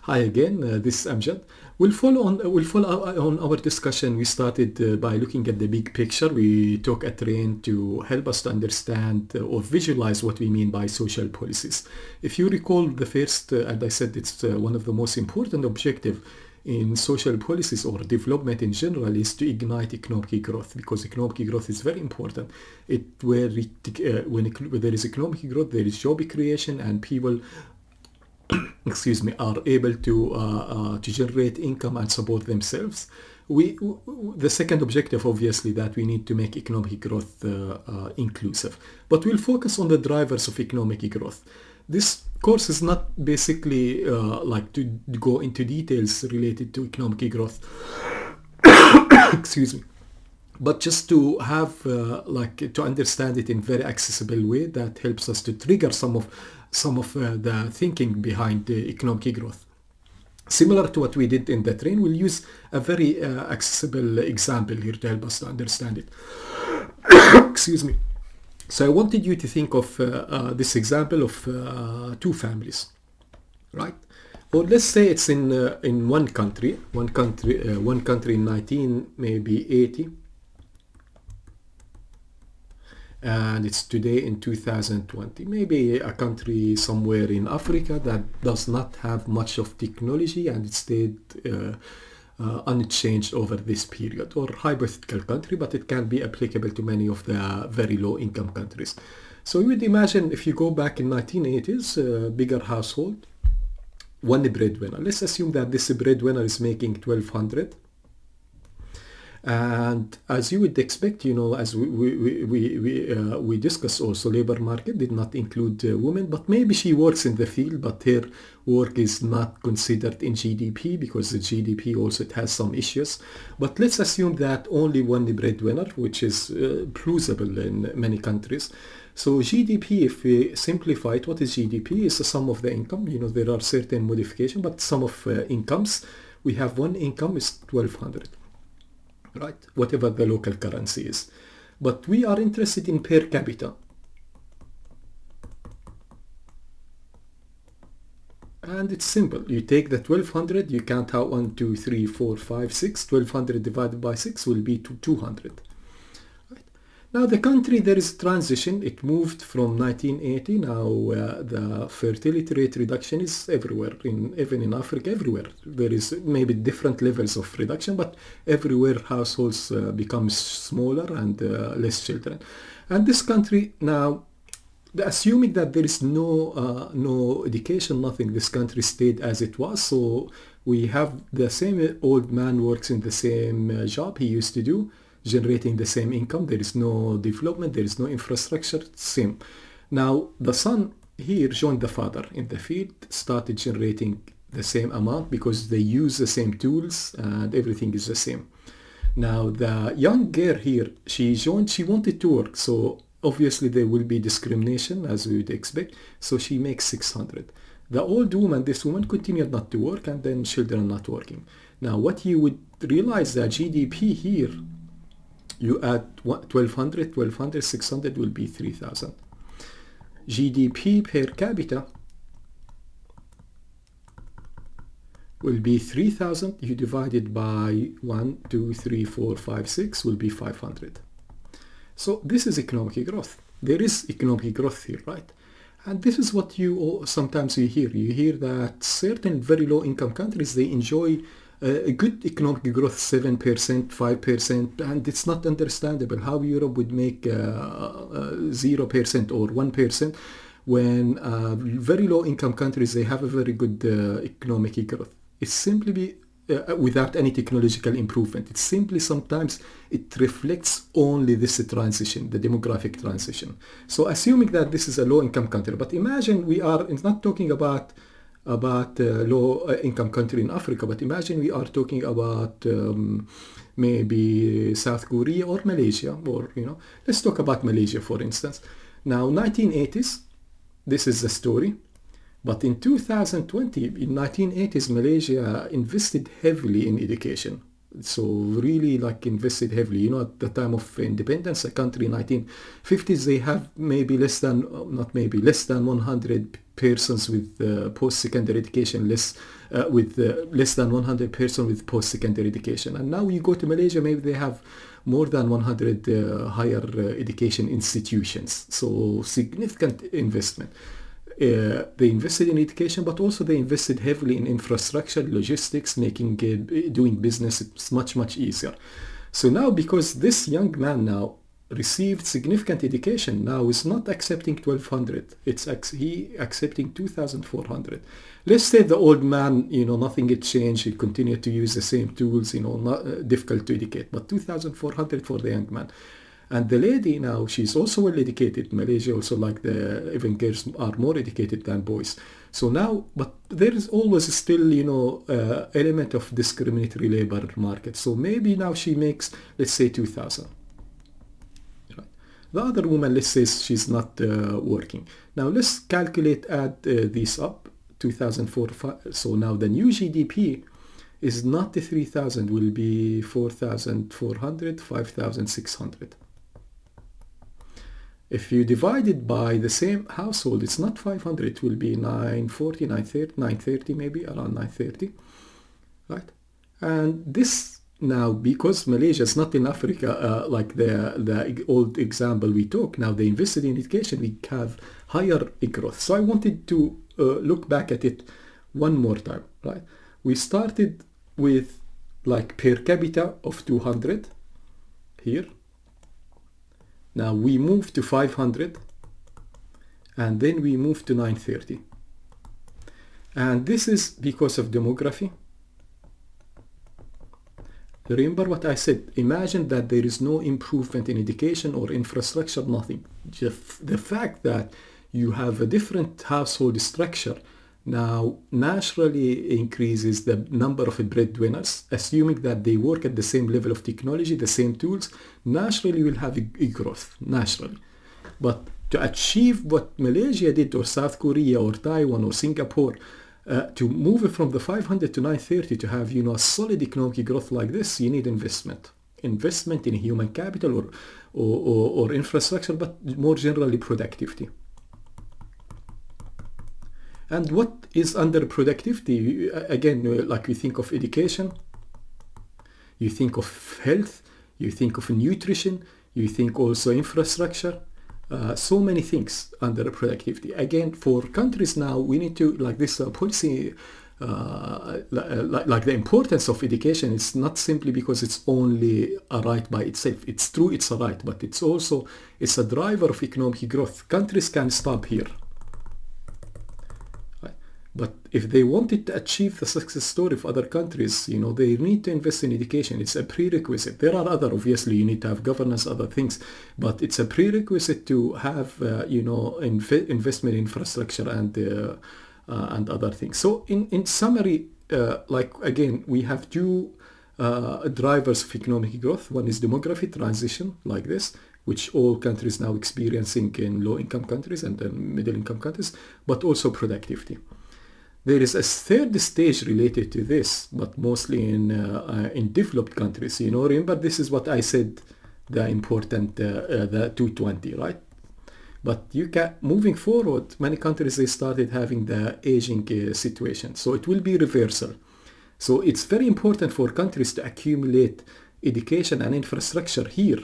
Hi again, this is Amjad. We'll follow on our discussion. We started by looking at the big picture. We took a train to help us to understand or visualize what we mean by social policies. If you recall the first, and I said it's one of the most important objective in social policies or development in general is to ignite economic growth, because economic growth is very important. When there is economic growth, there is job creation, and people are able to generate income and support themselves. The second objective, obviously, that we need to make economic growth inclusive. But we'll focus on the drivers of economic growth. This course is not basically like to go into details related to economic growth. Excuse me. But just to have to understand it in very accessible way that helps us to trigger some of the thinking behind the economic growth. Similar to what we did in the train, we'll use a very accessible example here to help us to understand it. Excuse me. So I wanted you to think of this example of two families, right? Or let's say it's in one country in 1980. And it's today in 2020. Maybe a country somewhere in Africa that does not have much of technology and it stayed unchanged over this period, or hypothetical country, but it can be applicable to many of the very low income countries. So you would imagine if you go back in 1980s, bigger household, one breadwinner. Let's assume that this breadwinner is making 1200. And as you would expect, as we discussed also, labor market did not include women, but maybe she works in the field, but her work is not considered in GDP because the GDP also it has some issues. But let's assume that only one breadwinner, which is plausible in many countries. So GDP, if we simplify it, what is GDP? Is the sum of the income. There are certain modifications, but sum of incomes. We have one income is 1200. Right, whatever the local currency is. But we are interested in per capita. And it's simple. You take the 1200, you count out 1, 2, 3, 4, 5, 6. 1200 divided by 6 will be 200. Right. Now the country, there is a transition. It moved from 1980. Now the fertility rate reduction is everywhere, even in Africa, everywhere. There is maybe different levels of reduction, but everywhere households become smaller and less children. And this country now, assuming that there is no education, nothing, this country stayed as it was. So we have the same old man works in the same job he used to do, generating the same income. There is no development, there is no infrastructure, same. Now the son here joined the father in the field, started generating the same amount because they use the same tools and everything is the same. Now the young girl here, she wanted to work, so obviously there will be discrimination as we would expect, so she makes 600. The old woman, this woman continued not to work, and then children not working. Now what you would realize, that GDP here, you add 1200, 600 will be 3000. GDP per capita will be 3000. You divide it by 1, 2, 3, 4, 5, 6 will be 500. So this is economic growth. There is economic growth here, right? And this is what sometimes you hear. You hear that certain very low income countries, they enjoy a good economic growth, 7%, 5%, and it's not understandable how Europe would make 0% or 1% when very low income countries, they have a very good economic growth. It's simply without any technological improvement. It's simply sometimes it reflects only this transition, the demographic transition. So assuming that this is a low income country, but imagine it's not talking about low income country in Africa, but imagine we are talking about maybe South Korea or Malaysia, or let's talk about Malaysia for instance. Now 1980s, this is the story, but in 2020, in 1980s, Malaysia invested heavily in education. So really like invested heavily. You know, at the time of independence, a country in 1950s, they have maybe less than 100 persons with post-secondary education, less than 100 persons with post-secondary education. And now you go to Malaysia, maybe they have more than 100 higher education institutions. So significant investment. They invested in education, but also they invested heavily in infrastructure, logistics, making doing business much easier. So now, because this young man now received significant education, now is not accepting 1200, he accepting 2400. Let's say the old man, you know, nothing had changed, he continued to use the same tools, you know, not difficult to educate, but 2400 for the young man. And the lady now, she's also well educated. Malaysia also, like, even girls are more educated than boys. So now, but there is always still, you know, element of discriminatory labor market. So maybe now she makes, let's say, 2000. Right. The other woman, let's say she's not working. Now let's calculate, add these up, 2004. So now the new GDP is not the 3000, will be 4400, 5600. If you divide it by the same household, it's not 500, it will be 940, 930 maybe, around 930, right? And this now, because Malaysia is not in Africa, like the old example we took, now they invested in education, we have higher growth. So I wanted to look back at it one more time, right? We started with like per capita of 200 here. Now we move to 500, and then we move to 930. And this is because of demography. Remember what I said, imagine that there is no improvement in education or infrastructure, nothing. Just the fact that you have a different household structure now naturally increases the number of breadwinners, assuming that they work at the same level of technology, the same tools, naturally will have a growth, naturally. But to achieve what Malaysia did, or South Korea, or Taiwan, or Singapore, to move from the 500 to 930 to have, you know, a solid economic growth like this, you need investment. Investment in human capital or infrastructure, but more generally productivity. And what is under productivity? Again, like we think of education, you think of health, you think of nutrition, you think also infrastructure, so many things under productivity. Again, for countries now, we need to, like this policy, like the importance of education is not simply because it's only a right by itself. It's true, it's a right, but it's also, it's a driver of economic growth. Countries can stop here. But if they wanted to achieve the success story of other countries, you know, they need to invest in education. It's a prerequisite. There are other, obviously, you need to have governance, other things, but it's a prerequisite to have, you know, investment in infrastructure and other things. So in summary, like, again, we have two drivers of economic growth. One is demography transition, like this, which all countries now experiencing in low-income countries and middle-income countries, but also productivity. There is a third stage related to this, but mostly in developed countries. You know, remember, this is what I said, the important, the 220, right? But you can, moving forward, many countries, they started having the aging situation. So it will be reversal. So it's very important for countries to accumulate education and infrastructure here,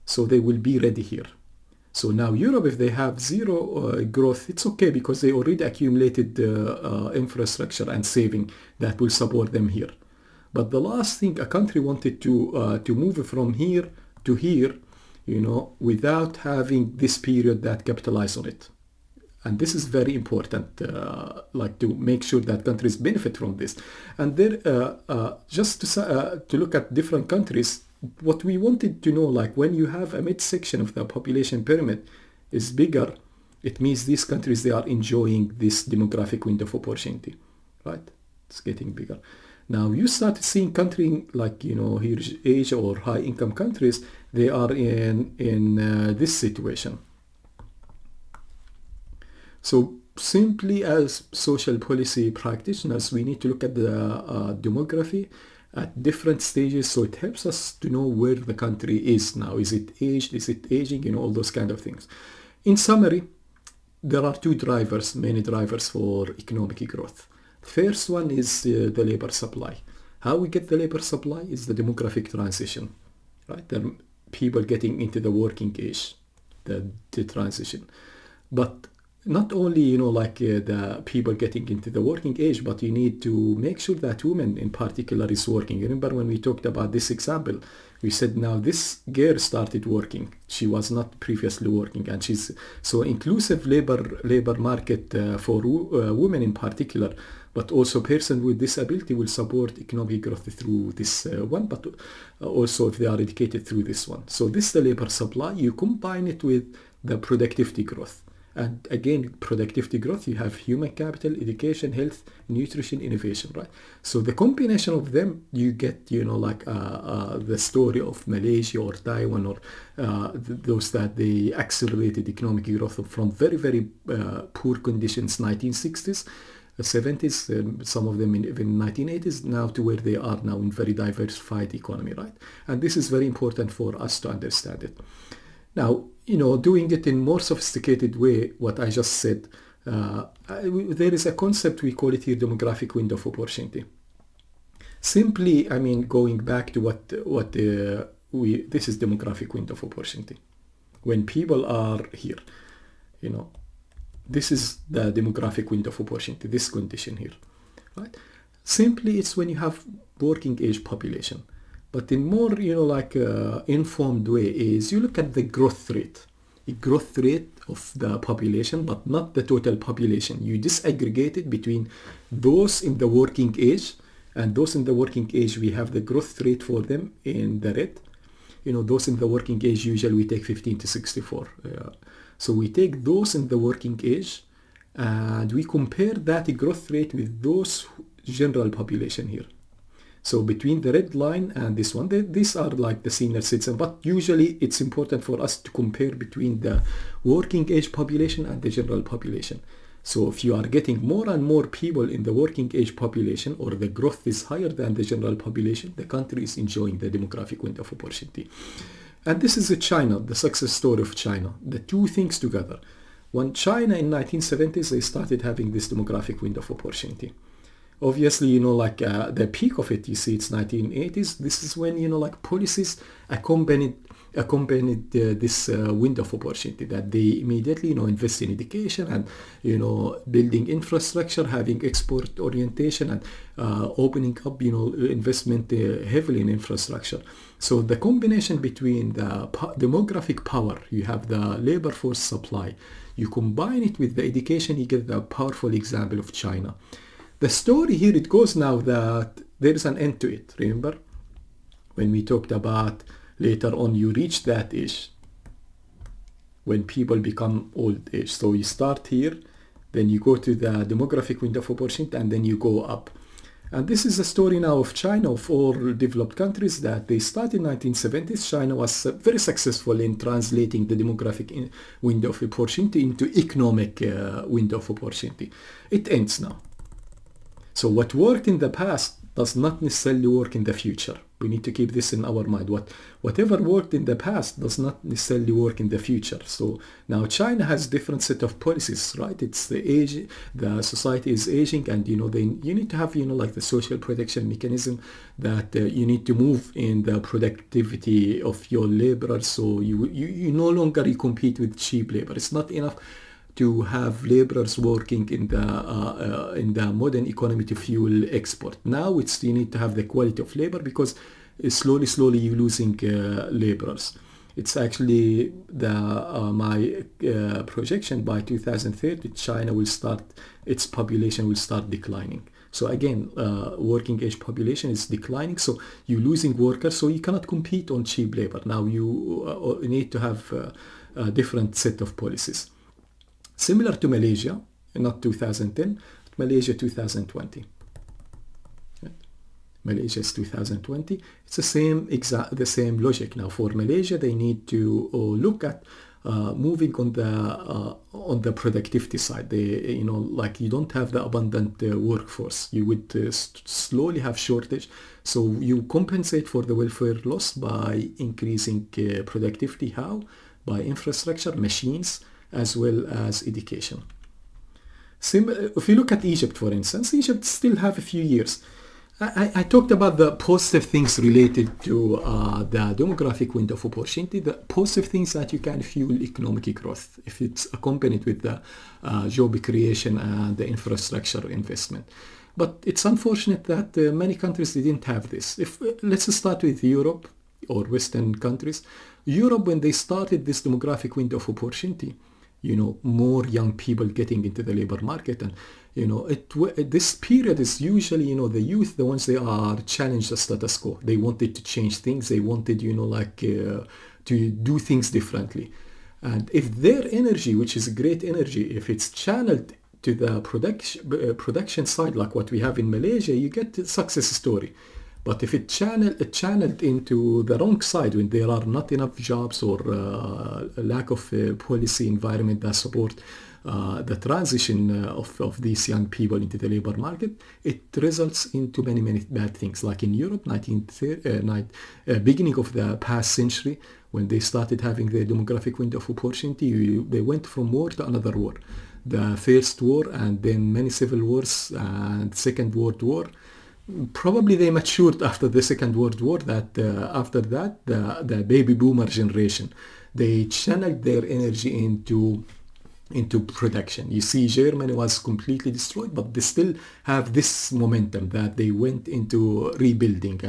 so they will be ready here. So now Europe, if they have zero growth, it's okay, because they already accumulated infrastructure and saving that will support them here. But the last thing, a country wanted to move from here to here, you know, without having this period that capitalize on it. And this is very important, like to make sure that countries benefit from this. And there, just to look at different countries, what we wanted to know, like when you have a midsection of the population pyramid is bigger, it means these countries, they are enjoying this demographic window of opportunity, right? It's getting bigger. Now you start seeing countries like, you know, here Asia or high income countries, they are in this situation. So simply as social policy practitioners, we need to look at the demography at different stages, so it helps us to know where the country is now. Is it aged? Is it aging? You know, all those kind of things. In summary, there are two drivers, main drivers for economic growth. First one is the labor supply. How we get the labor supply is the demographic transition, right? The people getting into the working age, the transition. But not only, you know, like the people getting into the working age, but you need to make sure that women in particular is working. Remember when we talked about this example, we said now this girl started working. She was not previously working, and she's so inclusive labor market for women in particular, but also person with disability will support economic growth through this one, but also if they are educated through this one. So this is the labor supply. You combine it with the productivity growth. And again, productivity growth, you have human capital, education, health, nutrition, innovation, right? So the combination of them, you get, you know, like the story of Malaysia or Taiwan or those that they accelerated economic growth from very, very poor conditions, 1960s, 70s, some of them even 1980s, now to where they are now in very diversified economy, right? And this is very important for us to understand it. Now, you know, doing it in more sophisticated way, what I just said, there is a concept, we call it here demographic window of opportunity. Simply, I mean, going back to this is demographic window of opportunity. When people are here, you know, this is the demographic window of opportunity, this condition here, right? Simply, it's when you have working age population. But in more, you know, like informed way is you look at the growth rate of the population, but not the total population. You disaggregate it between those in the working age, and those in the working age, we have the growth rate for them in the red. You know, those in the working age, usually we take 15 to 64. So we take those in the working age, and we compare that growth rate with those general population here. So between the red line and this one, these are like the senior citizen, but usually it's important for us to compare between the working age population and the general population. So if you are getting more and more people in the working age population, or the growth is higher than the general population, the country is enjoying the demographic window of opportunity. And this is China, the success story of China, the two things together. When China in 1970s, they started having this demographic window of opportunity. Obviously, you know, like the peak of it, you see, it's 1980s. This is when, you know, like policies accompanied this window of opportunity, that they immediately, you know, invest in education and, you know, building infrastructure, having export orientation, and opening up, you know, investment heavily in infrastructure. So the combination between the demographic power, you have the labor force supply, you combine it with the education, you get the powerful example of China. The story here, it goes now that there is an end to it. Remember when we talked about later on, you reach that age when people become old age. So you start here, then you go to the demographic window of opportunity, and then you go up. And this is the story now of China, of all developed countries, that they started in 1970s. China was very successful in translating the demographic window of opportunity into economic window of opportunity. It ends now. So what worked in the past does not necessarily work in the future. We need to keep this in our mind. Whatever worked in the past does not necessarily work in the future. So now China has different set of policies, right? It's the age, the society is aging, and, you know, you need to have, you know, like the social protection mechanism, that you need to move in the productivity of your laborers. So you no longer compete with cheap labor. It's not enough to have laborers working in the modern economy to fuel export. Now you need to have the quality of labor, because slowly you're losing laborers. It's actually my projection by 2030, China its population will start declining. So again, working age population is declining, so you're losing workers, so you cannot compete on cheap labor. Now you need to have a different set of policies. Similar to Malaysia, not 2010, but Malaysia 2020. Malaysia is 2020. It's the same logic. Now for Malaysia, they need to look at moving on the productivity side. They, like you don't have the abundant workforce. You would slowly have shortage. So you compensate for the welfare loss by increasing productivity. How? By infrastructure, machines, as well as education. If you look at Egypt, for instance, Egypt still have a few years. I talked about the positive things related to the demographic window of opportunity, the positive things that you can fuel economic growth if it's accompanied with the job creation and the infrastructure investment. But it's unfortunate that many countries didn't have this. Let's start with Europe or Western countries. Europe, when they started this demographic window of opportunity, more young people getting into the labor market, and this period is usually the youth, the ones they are challenged the status quo. They wanted to change things. They wanted to do things differently. And if their energy, which is great energy, if it's channeled to the production side, like what we have in Malaysia, you get a success story. But if it channeled into the wrong side, when there are not enough jobs or a lack of policy environment that support the transition of these young people into the labor market, it results into many, many bad things. Like in Europe, beginning of the past century, when they started having the demographic window of opportunity, they went from war to another war. The First War, and then many civil wars, and Second World War. Probably they matured after the Second World War. That after that, the baby boomer generation, they channeled their energy into production. You see, Germany was completely destroyed, but they still have this momentum that they went into rebuilding,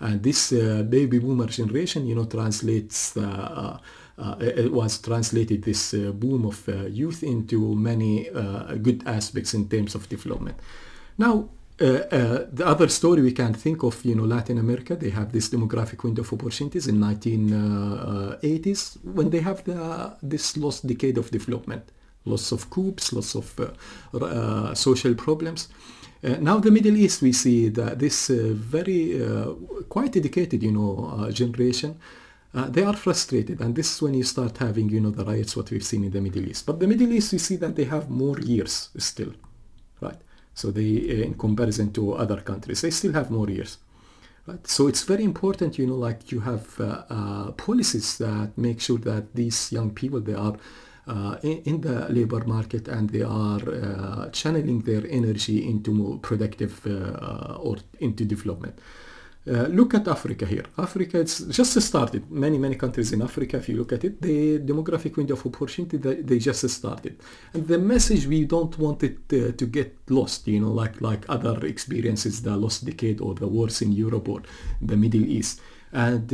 and this baby boomer generation, translates. It was translated this boom of youth into many good aspects in terms of development. Now, the other story we can think of, Latin America, they have this demographic window of opportunities in 1980s when they have this lost decade of development, lots of coups, lots of social problems. Now the Middle East, we see that this very quite educated, generation. They are frustrated, and this is when you start having, the riots, what we've seen in the Middle East. But the Middle East, we see that they have more years still, right? So they, in comparison to other countries, they still have more years, right? So it's very important, like you have policies that make sure that these young people, they are in the labor market, and they are channeling their energy into more productive or into development. Look at Africa here. Africa, it's just started. Many countries in Africa, if you look at it, the demographic window of opportunity, they just started. And the message, we don't want it to get lost, like other experiences, the lost decade or the wars in Europe or the Middle East. And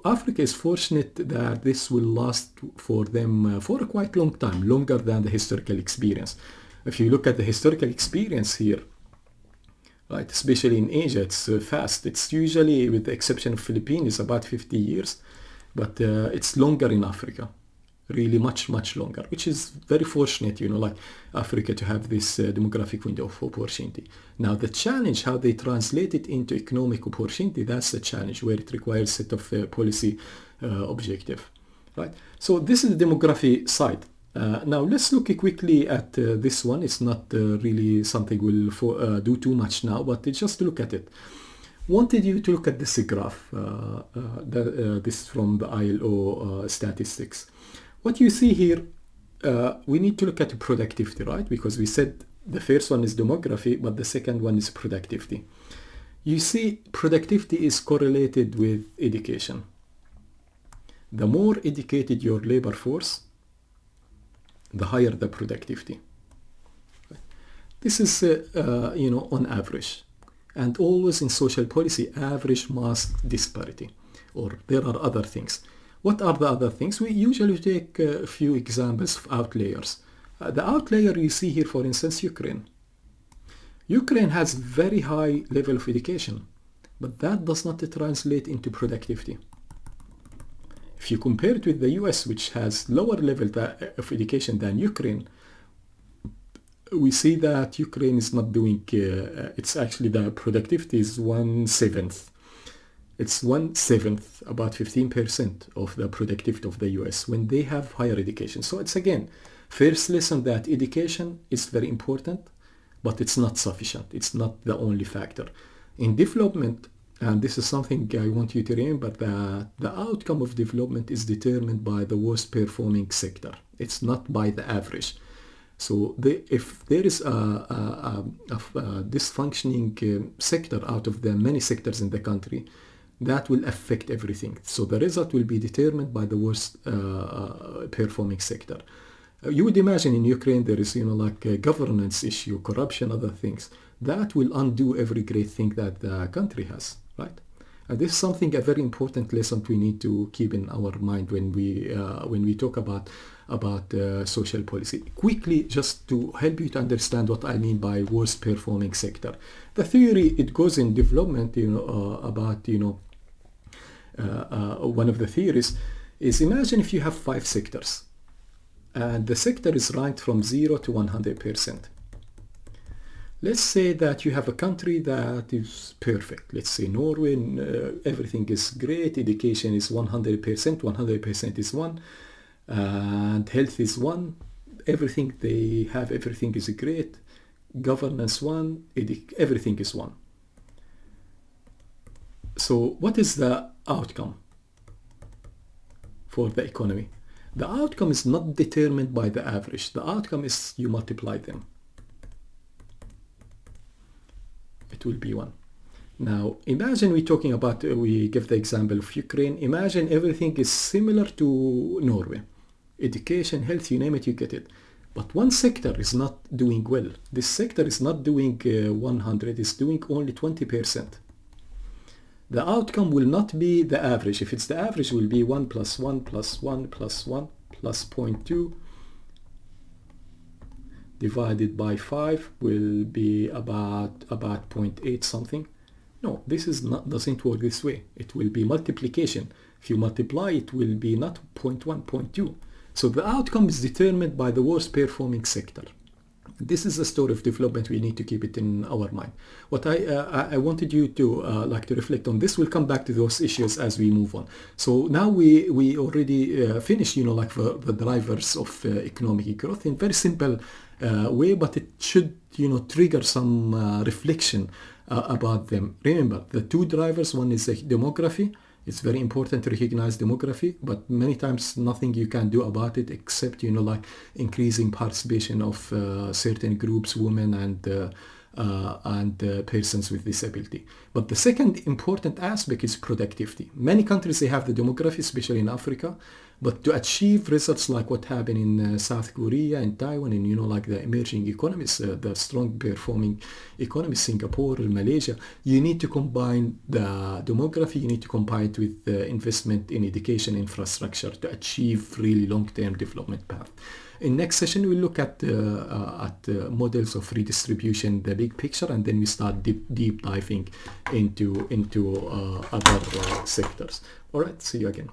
Africa is fortunate that this will last for them for a quite long time, longer than the historical experience. If you look at the historical experience here, right, especially in Asia, it's fast. It's usually, with the exception of Philippines, about 50 years, but it's longer in Africa, really much longer, which is very fortunate, like Africa, to have this demographic window of opportunity. Now the challenge, how they translate it into economic opportunity, that's the challenge, where it requires a set of policy objective, right? So this is the demography side. Now let's look quickly at this one. It's not really something we'll do too much now, but just look at it. Wanted you to look at this graph. This is from the ILO statistics. What you see here, we need to look at productivity, right? Because we said the first one is demography, but the second one is productivity. You see, productivity is correlated with education. The more educated your labor force, the higher the productivity. This is, on average. And always in social policy, average masks disparity. Or there are other things. What are the other things? We usually take a few examples of outliers. The outlier you see here, for instance, Ukraine. Ukraine has very high level of education, but that does not translate into productivity. If you compare it with the US, which has lower level of education than Ukraine, we see that Ukraine is not doing, it's actually the productivity is 1/7. It's 1/7, about 15% of the productivity of the US when they have higher education. So it's again, first lesson that education is very important, but it's not sufficient. It's not the only factor. In development, and this is something I want you to remember, that the outcome of development is determined by the worst performing sector. It's not by the average. So if there is a dysfunctioning sector out of the many sectors in the country, that will affect everything. So the result will be determined by the worst performing sector. You would imagine in Ukraine there is, like a governance issue, corruption, other things. That will undo every great thing that the country has, right? And this is something, a very important lesson we need to keep in our mind when we talk about social policy. Quickly, just to help you to understand what I mean by worst performing sector. The theory, it goes in development, about, one of the theories is, imagine if you have 5 sectors and the sector is ranked from 0 to 100%. Let's say that you have a country that is perfect. Let's say Norway, everything is great, education is 100%, 100% is 1, and health is 1, everything they have, everything is great, governance 1, everything is 1. So what is the outcome for the economy? The outcome is not determined by the average. The outcome is you multiply them. It will be 1. Now imagine we're talking about, we give the example of Ukraine. Imagine everything is similar to Norway. Education, health, you name it, you get it. But one sector is not doing well. This sector is not doing 100, it's doing only 20%. The outcome will not be the average. If it's the average, it will be 1 plus 1 plus 1 plus 1 plus 0.2 divided by 5 will be about 0.8 something. No, this is not, doesn't work this way. It will be multiplication. If you multiply, it will be not 0.1, 0.2. So the outcome is determined by the worst performing sector. This is the story of development. We need to keep it in our mind. What I wanted you to to reflect on this. We'll come back to those issues as we move on. So now we already finished, the drivers of economic growth in very simple way, but it should, trigger some reflection about them. Remember, the 2 drivers, one is demography. It's very important to recognize demography, but many times nothing you can do about it except, increasing participation of certain groups, women and persons with disability. But the second important aspect is productivity. Many countries, they have the demography, especially in Africa, but to achieve results like what happened in South Korea and Taiwan and, the emerging economies, the strong performing economies, Singapore, Malaysia, you need to combine the demography, you need to combine it with the investment in education infrastructure to achieve really long-term development path. In next session, we'll look at models of redistribution, the big picture, and then we start deep diving into other sectors. All right, see you again.